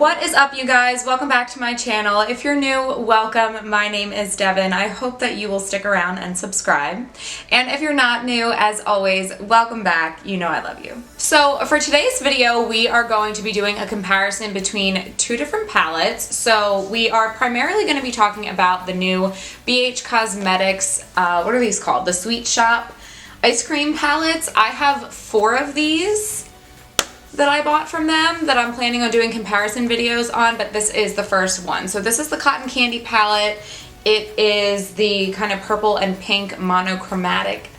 What is up, you guys? Welcome back to my channel. If you're new, welcome. My name is Devin. I hope that you will stick around and subscribe. And if you're not new, as always, welcome back. You know I love you. So for today's video, we are going to be doing a comparison between two different palettes. So we are primarily going to be talking about the new BH Cosmetics, what are these called? The Sweet Shop ice cream palettes. I have 4 of these that I bought from them that I'm planning on doing comparison videos on, but this is the first one. So this is the Cotton Candy palette. It is the kind of purple and pink monochromatic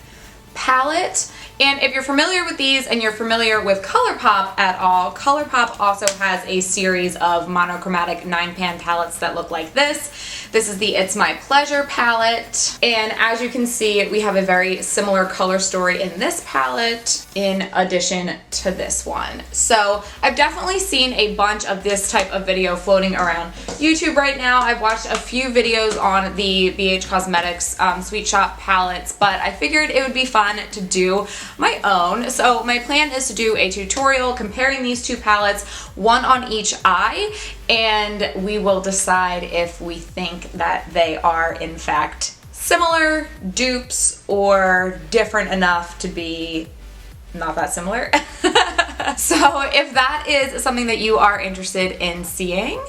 palette. And if you're familiar with these and you're familiar with Colourpop at all, Colourpop also has a series of monochromatic 9-pan palettes that look like this. This is the It's My Pleasure palette. And as you can see, we have a very similar color story in this palette in addition to this one. So I've definitely seen a bunch of this type of video floating around YouTube right now. I've watched a few videos on the BH Cosmetics Sweet Shop palettes, but I figured it would be fun to do my own. So my plan is to do a tutorial comparing these two palettes, one on each eye, and we will decide if we think that they are in fact similar, dupes, or different enough to be not that similar. So if that is something that you are interested in seeing,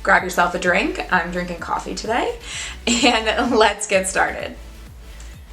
grab yourself a drink. I'm drinking coffee today, and let's get started.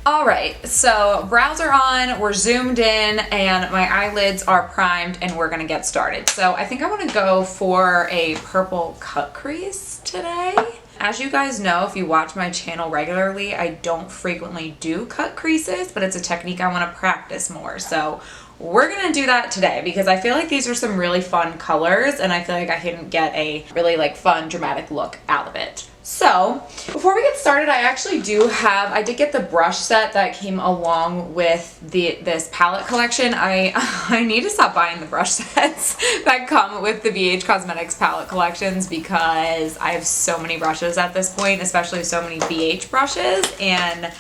Alright, so brows are on, we're zoomed in, and my eyelids are primed, and we're gonna get started. So I think I want to go for a purple cut crease today. As you guys know, if you watch my channel regularly, I don't frequently do cut creases, but it's a technique I want to practice more. So we're gonna do that today because I feel like these are some really fun colors, and I feel like I can get a really fun dramatic look out of it. So before we get started, I did get the brush set that came along with this palette collection. I need to stop buying the brush sets that come with the BH Cosmetics palette collections because I have so many brushes at this point, especially so many BH brushes, and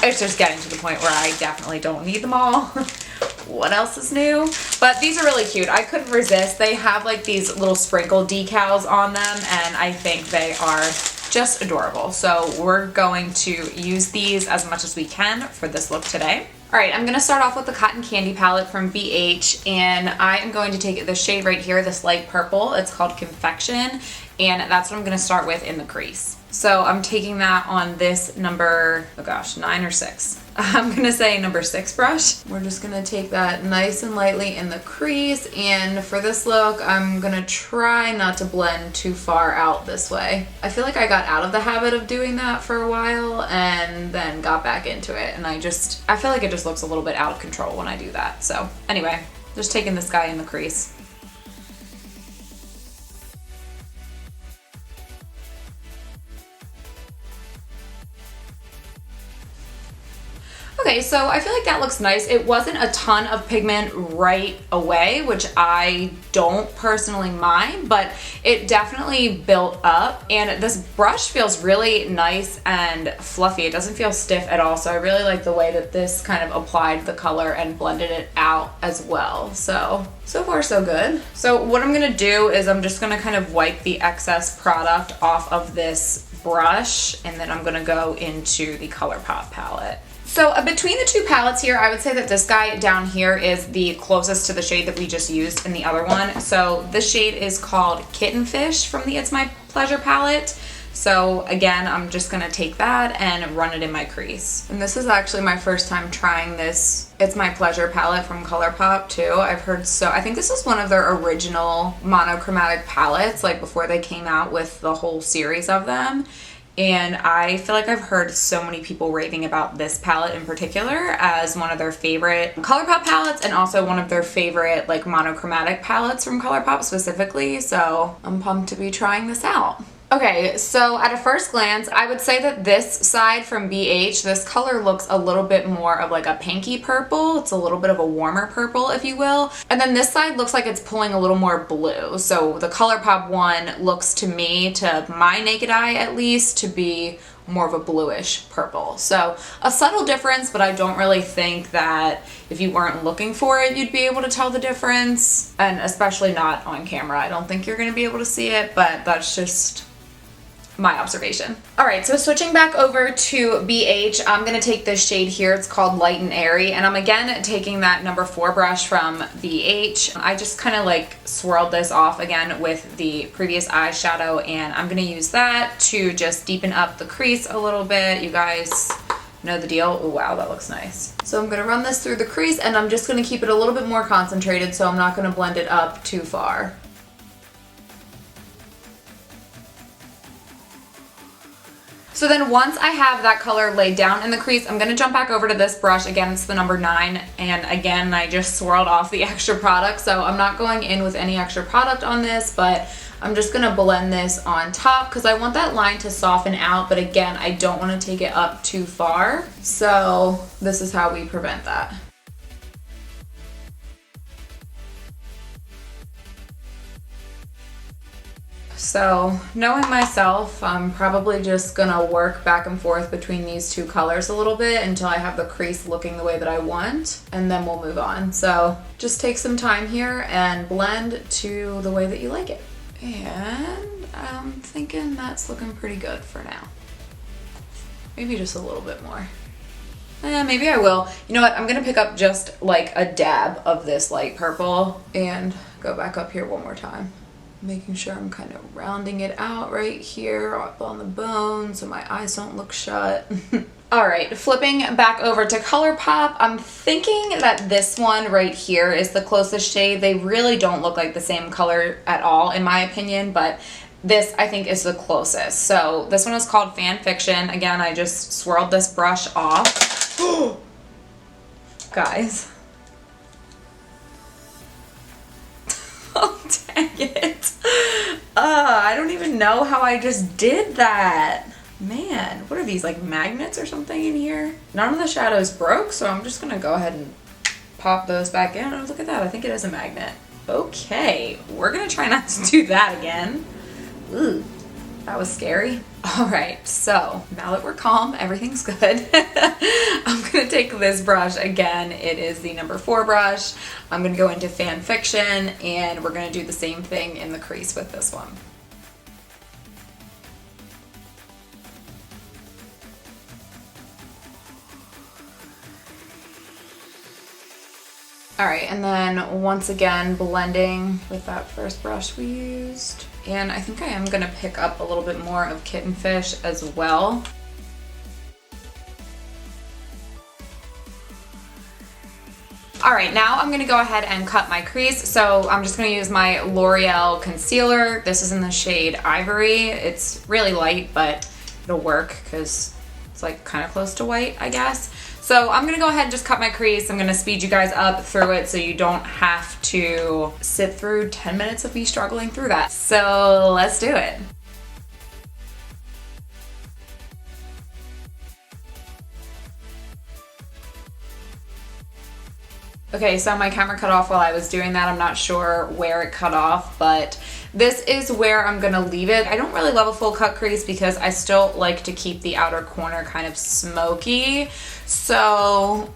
it's just getting to the point where I definitely don't need them all. What else is new? But these are really cute. I couldn't resist. They have like these little sprinkle decals on them, and I think they are just adorable. So we're going to use these as much as we can for this look today. Alright, I'm going to start off with the Cotton Candy palette from BH, and I am going to take the shade right here, this light purple. It's called Confection, and that's what I'm going to start with in the crease. So I'm taking that on this number, 9 or 6. I'm gonna say number 6 brush. We're just gonna take that nice and lightly in the crease, and for this look, I'm gonna try not to blend too far out this way. I feel like I got out of the habit of doing that for a while and then got back into it, and I feel like it just looks a little bit out of control when I do that. So anyway, just taking this guy in the crease. Okay, so I feel like that looks nice. It wasn't a ton of pigment right away, which I don't personally mind, but it definitely built up, and this brush feels really nice and fluffy. It doesn't feel stiff at all, so I really like the way that this kind of applied the color and blended it out as well. So far so good. So what I'm gonna do is I'm just gonna kind of wipe the excess product off of this brush, and then I'm gonna go into the Colourpop palette. So between the two palettes here, I would say that this guy down here is the closest to the shade that we just used in the other one. So this shade is called Kitten Fish from the It's My Pleasure palette. So again, I'm just gonna take that and run it in my crease. And this is actually my first time trying this It's My Pleasure palette from Colourpop too. I think this is one of their original monochromatic palettes, like before they came out with the whole series of them. And I feel like I've heard so many people raving about this palette in particular as one of their favorite Colourpop palettes, and also one of their favorite like monochromatic palettes from Colourpop specifically. So I'm pumped to be trying this out. Okay, so at a first glance, I would say that this side from BH, this color looks a little bit more of like a pinky purple. It's a little bit of a warmer purple, if you will. And then this side looks like it's pulling a little more blue. So the Colourpop one looks to me, to my naked eye at least, to be more of a bluish purple. So a subtle difference, but I don't really think that if you weren't looking for it, you'd be able to tell the difference, and especially not on camera. I don't think you're gonna be able to see it, but that's just my observation. All right, so switching back over to BH, I'm gonna take this shade here. It's called Light and Airy, and I'm again taking that number 4 brush from BH. I just kind of like swirled this off again with the previous eyeshadow, and I'm gonna use that to just deepen up the crease a little bit. You guys know the deal. Oh, wow, that looks nice. So I'm gonna run this through the crease, and I'm just gonna keep it a little bit more concentrated, so I'm not gonna blend it up too far. So then once I have that color laid down in the crease, I'm gonna jump back over to this brush. Again, it's the number 9. And again, I just swirled off the extra product. So I'm not going in with any extra product on this, but I'm just gonna blend this on top because I want that line to soften out. But again, I don't wanna take it up too far. So this is how we prevent that. So knowing myself, I'm probably just gonna work back and forth between these two colors a little bit until I have the crease looking the way that I want, and then we'll move on. So just take some time here and blend to the way that you like it. And I'm thinking that's looking pretty good for now. Maybe just a little bit more. Maybe I will. You know what? I'm gonna pick up just like a dab of this light purple and go back up here one more time. Making sure I'm kind of rounding it out right here up on the bone so my eyes don't look shut. All right, flipping back over to Colourpop, I'm thinking that this one right here is the closest shade. They really don't look like the same color at all, in my opinion, but this I think is the closest. So this one is called Fan Fiction. Again, I just swirled this brush off. Guys. Oh, dang it. I don't even know how I just did that. Man, what are these, like magnets or something in here? None of the shadows broke, so I'm just gonna go ahead and pop those back in. Oh, look at that, I think it is a magnet. Okay, we're gonna try not to do that again. Ooh, that was scary. All right, so now that we're calm, everything's good. I'm gonna take this brush again. It is the number 4 brush. I'm gonna go into Fan Fiction, and we're gonna do the same thing in the crease with this one. All right, and then once again, blending with that first brush we used. And I think I am gonna pick up a little bit more of Kitten Fish as well. All right, now I'm gonna go ahead and cut my crease. So I'm just gonna use my L'Oreal concealer. This is in the shade Ivory. It's really light, but it'll work because it's like kind of close to white, I guess. So I'm gonna go ahead and just cut my crease. I'm gonna speed you guys up through it so you don't have to sit through 10 minutes of me struggling through that. So let's do it. Okay, so my camera cut off while I was doing that. I'm not sure where it cut off, but this is where I'm gonna leave it. I don't really love a full cut crease because I still like to keep the outer corner kind of smoky. So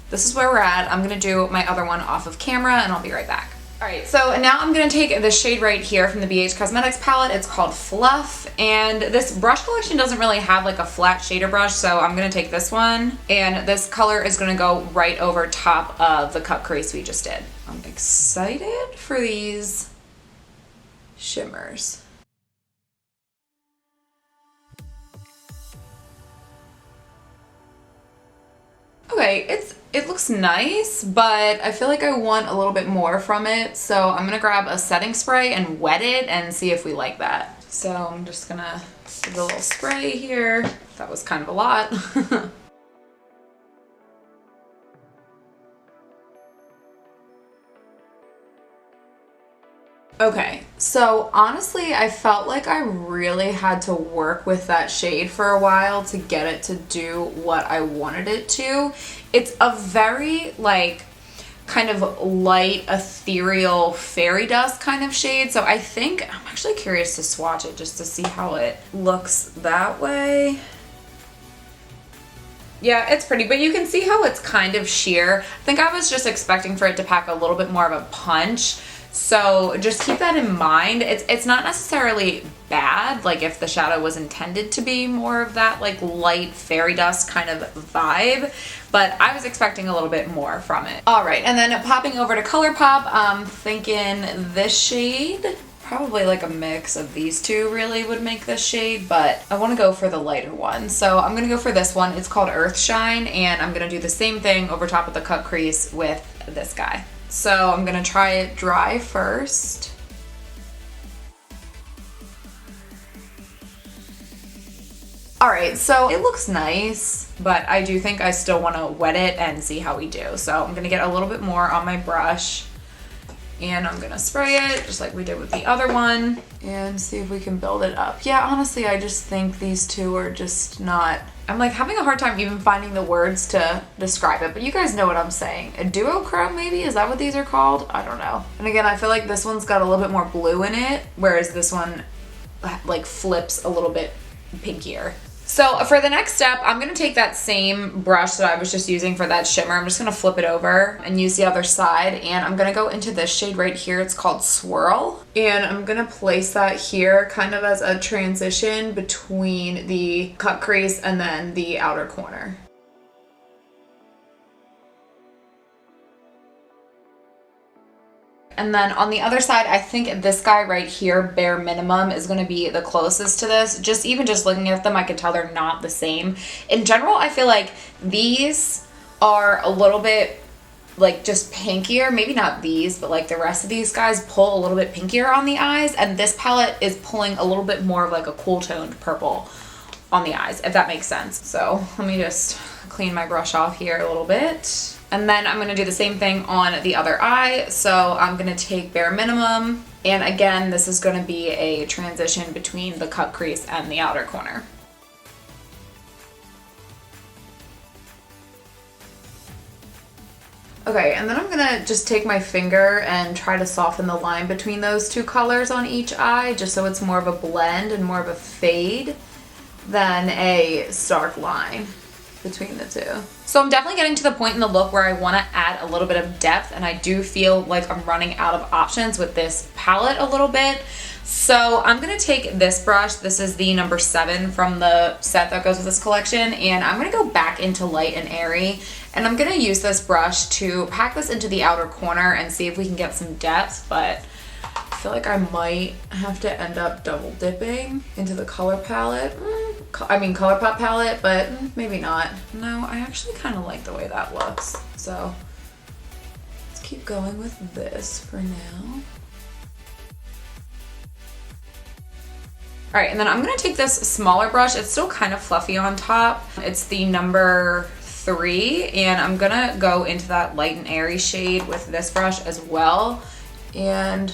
this is where we're at. I'm gonna do my other one off of camera and I'll be right back. All right, so now I'm gonna take this shade right here from the BH Cosmetics palette. It's called Fluff, and this brush collection doesn't really have like a flat shader brush, so I'm gonna take this one, and this color is gonna go right over top of the cut crease we just did. I'm excited for these shimmers. Okay, it looks nice, but I feel like I want a little bit more from it. So I'm gonna grab a setting spray and wet it and see if we like that. So I'm just gonna give a little spray here. That was kind of a lot. Okay, so honestly, I felt like I really had to work with that shade for a while to get it to do what I wanted it to. It's a very like kind of light, ethereal fairy dust kind of shade. So I think I'm actually curious to swatch it just to see how it looks that way. Yeah, it's pretty, but you can see how it's kind of sheer. I think I was just expecting for it to pack a little bit more of a punch. So just keep that in mind. It's not necessarily bad, like if the shadow was intended to be more of that like light fairy dust kind of vibe, but I was expecting a little bit more from it. All right, and then popping over to Colourpop, I'm thinking this shade, probably like a mix of these two really would make this shade, but I want to go for the lighter one. So I'm going to go for this one. It's called Earth Shine, and I'm going to do the same thing over top of the cut crease with this guy. So I'm going to try it dry first. All right, so it looks nice, but I do think I still want to wet it and see how we do. So I'm going to get a little bit more on my brush, and I'm gonna spray it just like we did with the other one and see if we can build it up. Yeah, honestly, I just think these two are just not, I'm like having a hard time even finding the words to describe it, but you guys know what I'm saying. A duochrome maybe? Is that what these are called? I don't know. And again, I feel like this one's got a little bit more blue in it, whereas this one like flips a little bit pinkier. So for the next step, I'm going to take that same brush that I was just using for that shimmer. I'm just going to flip it over and use the other side. And I'm going to go into this shade right here. It's called Swirl. And I'm going to place that here kind of as a transition between the cut crease and then the outer corner. And then on the other side, I think this guy right here, Bare Minimum, is going to be the closest to this. Even just looking at them, I can tell they're not the same. In general, I feel like these are a little bit like just pinkier. Maybe not these, but like the rest of these guys pull a little bit pinkier on the eyes. And this palette is pulling a little bit more of like a cool toned purple on the eyes, if that makes sense. So let me just clean my brush off here a little bit. And then I'm going to do the same thing on the other eye. So I'm going to take Bare Minimum. And again, this is going to be a transition between the cut crease and the outer corner. Okay, and then I'm going to just take my finger and try to soften the line between those two colors on each eye, just so it's more of a blend and more of a fade than a stark line between the two. So I'm definitely getting to the point in the look where I want to add a little bit of depth, and I do feel like I'm running out of options with this palette a little bit. So I'm going to take this brush. This is the number 7 from the set that goes with this collection, and I'm going to go back into Light and Airy, and I'm going to use this brush to pack this into the outer corner and see if we can get some depth, but I feel like I might have to end up double dipping into the color palette. Colourpop palette, but maybe not. No, I actually kind of like the way that looks. So let's keep going with this for now. All right, and then I'm gonna take this smaller brush. It's still kind of fluffy on top. It's the number 3, and I'm gonna go into that Light and Airy shade with this brush as well. And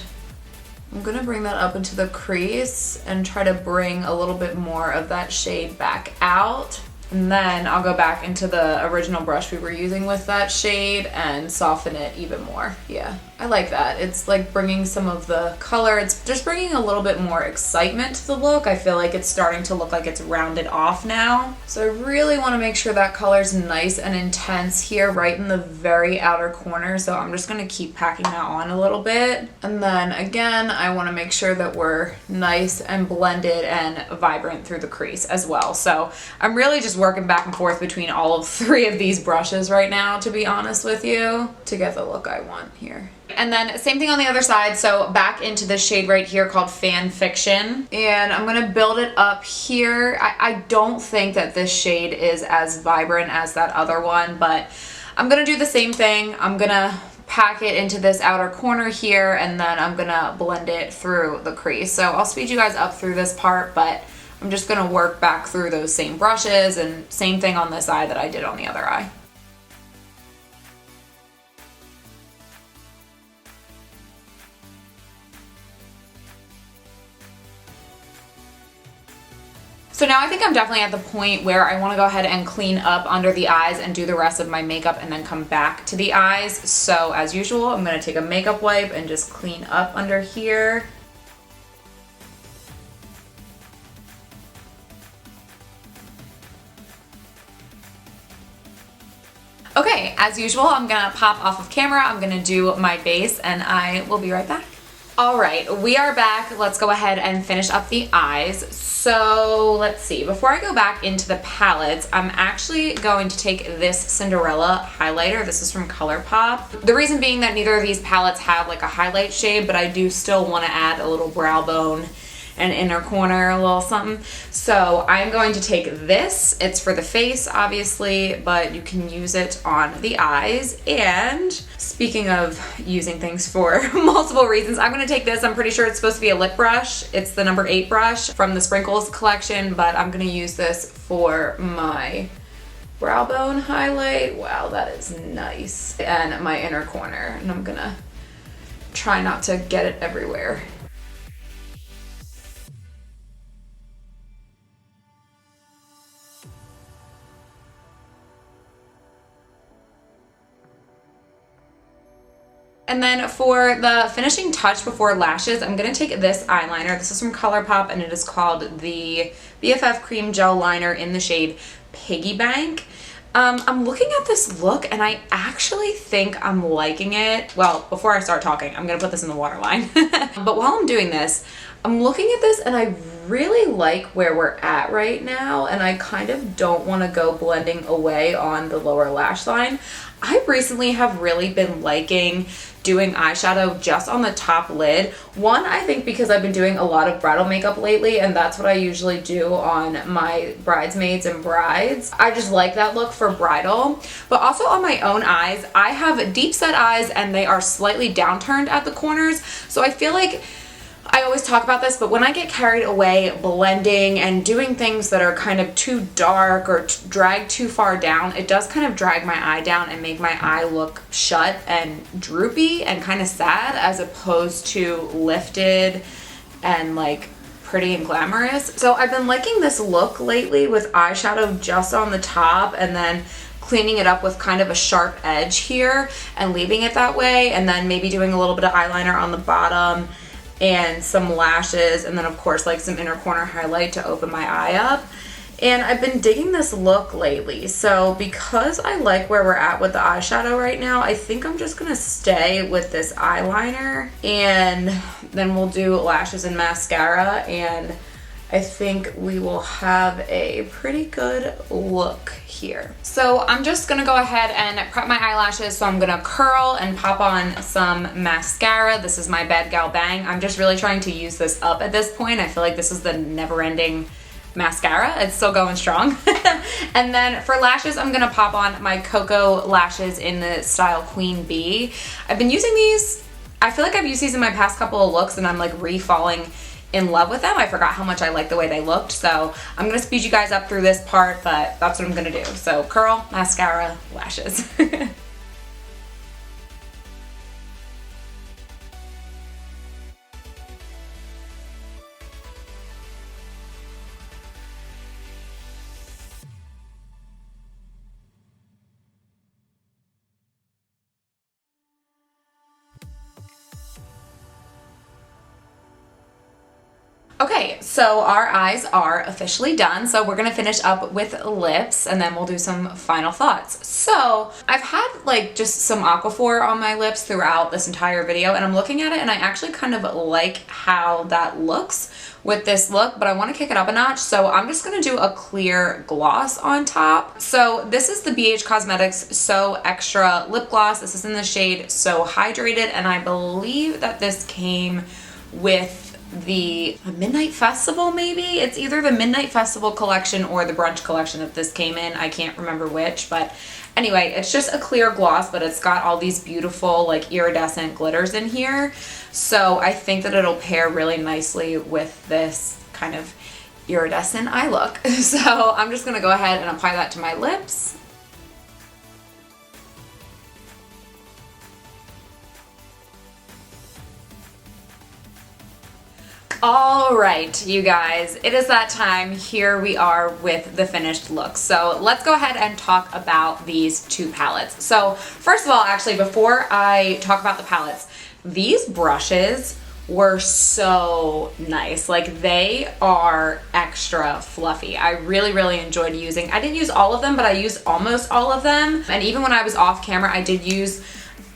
I'm gonna bring that up into the crease and try to bring a little bit more of that shade back out. And then I'll go back into the original brush we were using with that shade and soften it even more. Yeah, I like that. It's like bringing some of the color. It's just bringing a little bit more excitement to the look. I feel like it's starting to look like it's rounded off now. So I really want to make sure that color's nice and intense here right in the very outer corner. So I'm just going to keep packing that on a little bit. And then again, I want to make sure that we're nice and blended and vibrant through the crease as well. So I'm really just working back and forth between all of 3 of these brushes right now, to be honest with you, to get the look I want here. And then same thing on the other side. So back into this shade right here called Fan Fiction. And I'm going to build it up here. I don't think that this shade is as vibrant as that other one, but I'm going to do the same thing. I'm going to pack it into this outer corner here, and then I'm going to blend it through the crease. So I'll speed you guys up through this part, but I'm just going to work back through those same brushes, and same thing on this eye that I did on the other eye. So now I think I'm definitely at the point where I want to go ahead and clean up under the eyes and do the rest of my makeup and then come back to the eyes. So as usual, I'm going to take a makeup wipe and just clean up under here. Okay, as usual, I'm gonna pop off of camera, I'm gonna do my base, and I will be right back. All right, we are back. Let's go ahead and finish up the eyes. So let's see, before I go back into the palettes, I'm actually going to take this Cinderella highlighter. This is from Colourpop. The reason being that neither of these palettes have like a highlight shade, but I do still want to add a little brow bone and inner corner, a little something. So I'm going to take this. It's for the face, obviously, but you can use it on the eyes. And speaking of using things for multiple reasons, I'm gonna take this. I'm pretty sure it's supposed to be a lip brush. It's the number 8 brush from the Sprinkles collection, but I'm gonna use this for my brow bone highlight. Wow, that is nice. And my inner corner, and I'm gonna try not to get it everywhere. And then for the finishing touch before lashes, I'm going to take this eyeliner. This is from Colourpop, and it is called the BFF Cream Gel Liner in the shade Piggy Bank. I'm looking at this look, and I actually think I'm liking it. Well, before I start talking, I'm going to put this in the waterline. But while I'm doing this, I'm looking at this, and I really like where we're at right now, and I kind of don't want to go blending away on the lower lash line. I recently have really been liking doing eyeshadow just on the top lid. One, I think because I've been doing a lot of bridal makeup lately, and that's what I usually do on my bridesmaids and brides. I just like that look for bridal. But also on my own eyes, I have deep set eyes and they are slightly downturned at the corners. So I feel like I always talk about this, but when I get carried away blending and doing things that are kind of too dark or drag too far down, it does kind of drag my eye down and make my eye look shut and droopy and kind of sad, as opposed to lifted and like pretty and glamorous. So I've been liking this look lately with eyeshadow just on the top and then cleaning it up with kind of a sharp edge here and leaving it that way, and then maybe doing a little bit of eyeliner on the bottom and some lashes, and then of course like some inner corner highlight to open my eye up. And I've been digging this look lately, so because I like where we're at with the eyeshadow right now, I think I'm just gonna stay with this eyeliner, and then we'll do lashes and mascara, and I think we will have a pretty good look here. So I'm just gonna go ahead and prep my eyelashes. So I'm gonna curl and pop on some mascara. This is my Bad Gal Bang. I'm just really trying to use this up at this point. I feel like this is the never-ending mascara. It's still going strong. And then for lashes, I'm gonna pop on my Cocoa lashes in the style Queen Bee. I've been using these, I feel like I've used these in my past couple of looks, and I'm like re-falling in love with them. I forgot how much I like the way they looked, so I'm gonna speed you guys up through this part, but that's what I'm gonna do. So curl, mascara, lashes. Okay, so our eyes are officially done, so we're gonna finish up with lips, and then we'll do some final thoughts. So I've had like just some Aquaphor on my lips throughout this entire video, and I'm looking at it and I actually kind of like how that looks with this look, but I want to kick it up a notch, so I'm just gonna do a clear gloss on top. So this is the BH Cosmetics So Extra lip gloss. This is in the shade So Hydrated, and I believe that this came with the Midnight Festival, maybe? It's either the Midnight Festival collection or the Brunch collection that this came in. I can't remember which, but anyway, it's just a clear gloss, but it's got all these beautiful like iridescent glitters in here. So I think that it'll pair really nicely with this kind of iridescent eye look. So I'm just gonna go ahead and apply that to my lips. All right, you guys, it is that time. Here we are with the finished look. So let's go ahead and talk about these two palettes. So first of all, actually, before I talk about the palettes, these brushes were so nice. Like, they are extra fluffy. I really, really enjoyed using. I didn't use all of them, but I used almost all of them. And even when I was off camera, I did use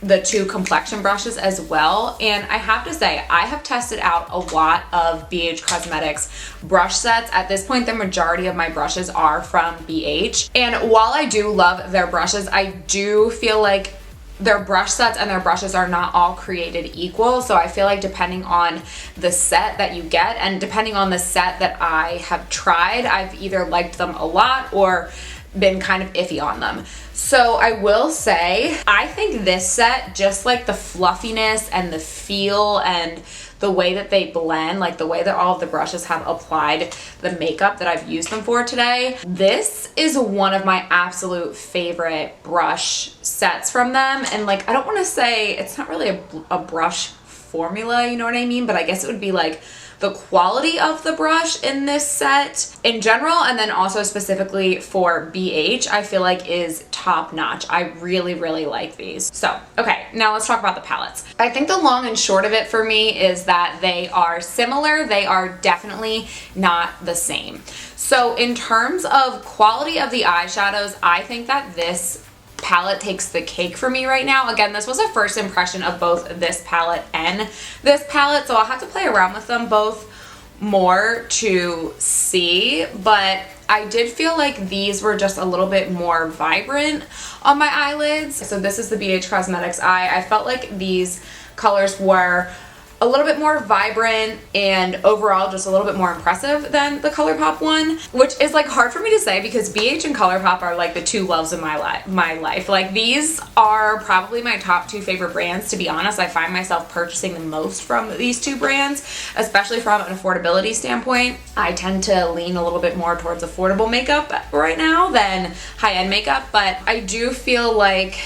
the 2 complexion brushes as well. And I have to say, I have tested out a lot of BH Cosmetics brush sets. At this point, the majority of my brushes are from BH. And while I do love their brushes, I do feel like their brush sets and their brushes are not all created equal. So I feel like depending on the set that you get and depending on the set that I have tried, I've either liked them a lot or been kind of iffy on them. So I will say, I think this set, just like the fluffiness and the feel and the way that they blend, like the way that all of the brushes have applied the makeup that I've used them for today, this is one of my absolute favorite brush sets from them. And like, I don't want to say, it's not really a brush formula, you know what I mean? But I guess it would be like the quality of the brush in this set in general, and then also specifically for BH, I feel like is top notch. I really, really like these. So, okay, now let's talk about the palettes. I think the long and short of it for me is that they are similar. They are definitely not the same. So in terms of quality of the eyeshadows, I think that this palette takes the cake for me right now. Again, this was a first impression of both this palette and this palette, so I'll have to play around with them both more to see, but I did feel like these were just a little bit more vibrant on my eyelids. So this is the BH Cosmetics eye. I felt like these colors were a little bit more vibrant and overall just a little bit more impressive than the Colourpop one, which is like hard for me to say because BH and Colourpop are like the 2 loves of my life. Like, these are probably my top 2 favorite brands, to be honest. I find myself purchasing the most from these 2 brands, especially from an affordability standpoint. I tend to lean a little bit more towards affordable makeup right now than high-end makeup, but I do feel like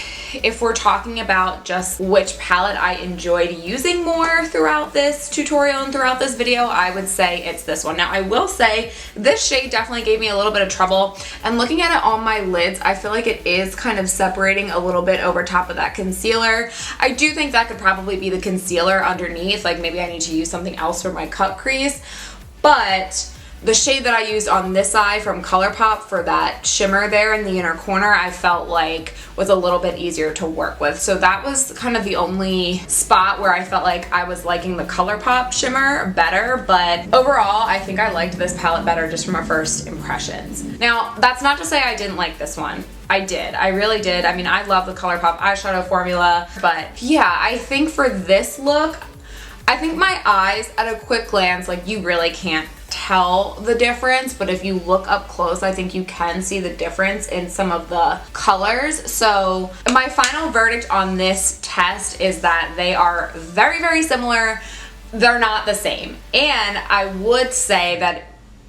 if we're talking about just which palette I enjoyed using more throughout this tutorial and throughout this video, I would say it's this one. Now, I will say this shade definitely gave me a little bit of trouble, and looking at it on my lids, I feel like it is kind of separating a little bit over top of that concealer. I do think that could probably be the concealer underneath, like maybe I need to use something else for my cut crease, but the shade that I used on this eye from Colourpop for that shimmer there in the inner corner, I felt like was a little bit easier to work with. So that was kind of the only spot where I felt like I was liking the Colourpop shimmer better, but overall, I think I liked this palette better just from our first impressions. Now, that's not to say I didn't like this one. I did. I really did. I mean, I love the Colourpop eyeshadow formula, but yeah, I think for this look, I think my eyes at a quick glance, like, you really can't tell the difference, but if you look up close, I think you can see the difference in some of the colors. So my final verdict on this test is that they are very, very similar. They're not the same. And I would say that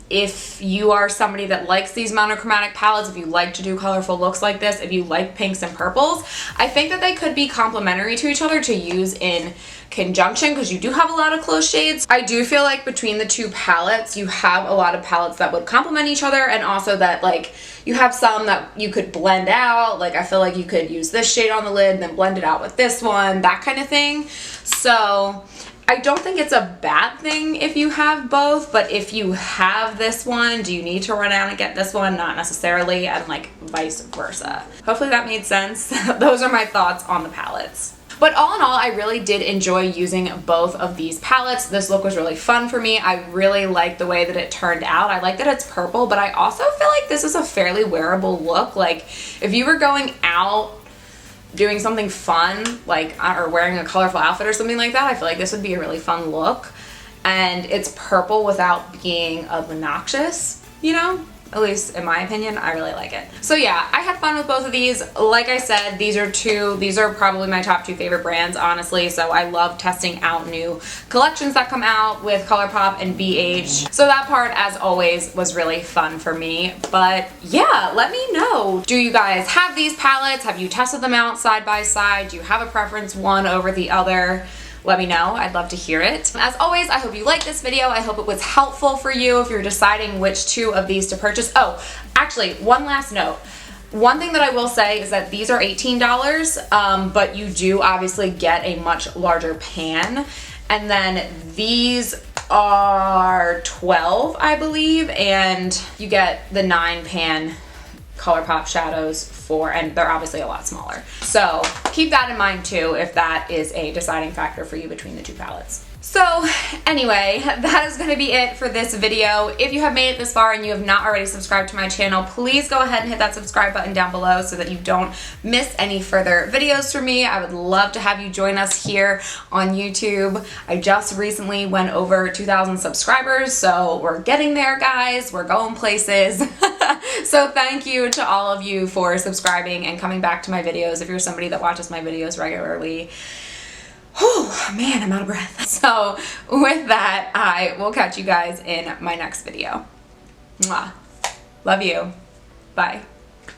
if you are somebody that likes these monochromatic palettes, if you like to do colorful looks like this, if you like pinks and purples, I think that they could be complementary to each other to use in conjunction because you do have a lot of close shades. I do feel like between the 2 palettes, you have a lot of palettes that would complement each other, and also that like you have some that you could blend out. Like, I feel like you could use this shade on the lid and then blend it out with this one, that kind of thing. So I don't think it's a bad thing if you have both, but if you have this one, do you need to run out and get this one? Not necessarily, and like vice versa. Hopefully that made sense. Those are my thoughts on the palettes. But all in all, I really did enjoy using both of these palettes. This look was really fun for me. I really like the way that it turned out. I like that it's purple, but I also feel like this is a fairly wearable look. Like, if you were going out doing something fun, like, or wearing a colorful outfit or something like that, I feel like this would be a really fun look. And it's purple without being obnoxious, you know? At least in my opinion, I really like it. So yeah, I had fun with both of these. Like I said, these are probably my top 2 favorite brands, honestly. So I love testing out new collections that come out with Colourpop and BH. So that part, as always, was really fun for me. But yeah, let me know. Do you guys have these palettes? Have you tested them out side by side? Do you have a preference one over the other? Let me know. I'd love to hear it. As always, I hope you liked this video. I hope it was helpful for you if you're deciding which 2 of these to purchase. Oh, actually, one last note. One thing that I will say is that these are $18, but you do obviously get a much larger pan. And then these are $12, I believe, and you get the 9 pan Colourpop shadows and they're obviously a lot smaller. So keep that in mind too if that is a deciding factor for you between the two palettes. So anyway, that is going to be it for this video. If you have made it this far and you have not already subscribed to my channel, please go ahead and hit that subscribe button down below so that you don't miss any further videos from me. I would love to have you join us here on YouTube. I just recently went over 2,000 subscribers, so we're getting there, guys. We're going places. So thank you to all of you for subscribing and coming back to my videos. If you're somebody that watches my videos regularly, oh man, I'm out of breath. So with that, I will catch you guys in my next video. Mwah. Love you. Bye.